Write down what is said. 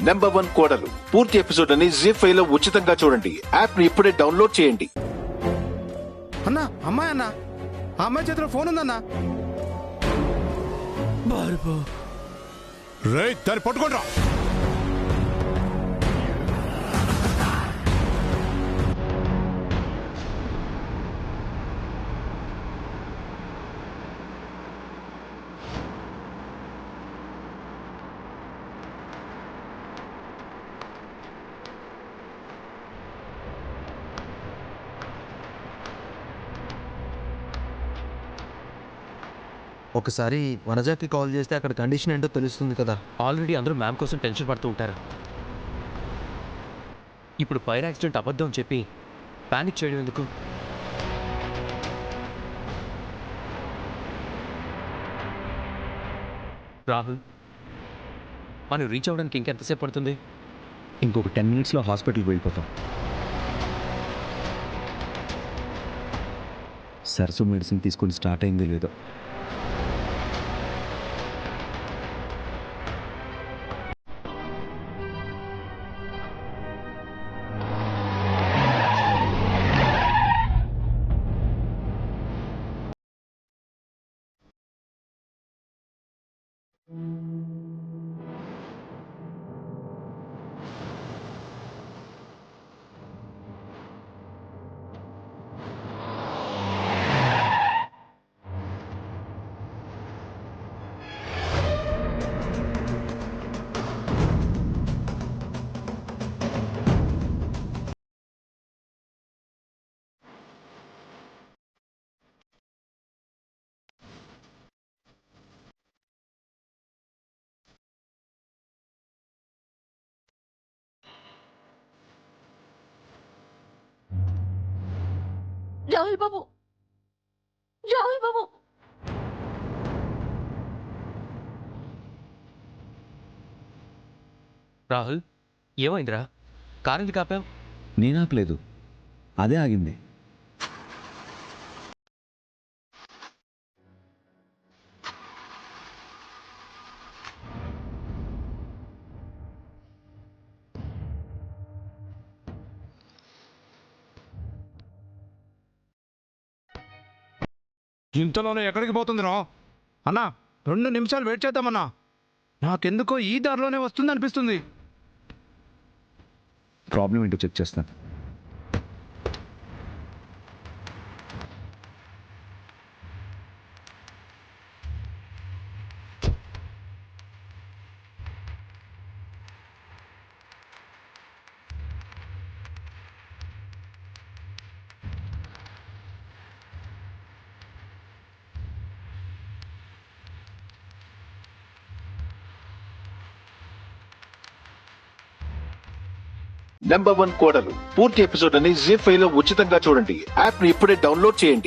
#1 కోడలు పూర్తి ఎపిసోడ్ అని జీ5 లో ఉచితంగా చూడండి. యాప్ ని ఇప్పుడే డౌన్లోడ్ చేయండి. అన్నా అమ్మాయి అన్నా ఆ అమ్మాయి చేతిలో ఫోన్ ఉందన్నా. రే దాన్ని పట్టుకోండి రా. ఒకసారి వనజాకి కాల్ చేస్తే అక్కడ కండిషన్ ఏంటో తెలుస్తుంది కదా. ఆల్రెడీ అందరూ మ్యామ్ కోసం టెన్షన్ పడుతూ ఉంటారు. ఇప్పుడు ఫైర్ యాక్సిడెంట్ అబద్ధం చెప్పి ప్యానిక్ చేయడం ఎందుకు? రాహుల్, మనం రీచ్ అవ్వడానికి ఇంకెంతసేపు పడుతుంది? ఇంకొక 10 minutesలో హాస్పిటల్కి వెళ్ళిపోతాం. సరసు మెడిసిన్ తీసుకొని స్టార్ట్ అయింది లేదో. రాహుల్ బాబు, రాహుల్ బాబు, రాహుల్, ఏమైందిరా? కారు ఎందుకు ఆపావు? నేనాపలేదు, అదే ఆగింది. ఇంతలోనే ఎక్కడికి పోతుంది రా అన్నా? 2 నిమిషాలు వెయిట్ చేద్దామన్నా. నాకెందుకో ఈ దారిలోనే వస్తుంది అనిపిస్తుంది. ప్రాబ్లం ఏంటో చెక్ చేస్తాను. #1 కోడలు పూర్తి ఎపిసోడ్ అని జీ5 లో ఉచితంగా చూడండి. యాప్ ని ఇప్పుడే డౌన్లోడ్ చేయండి.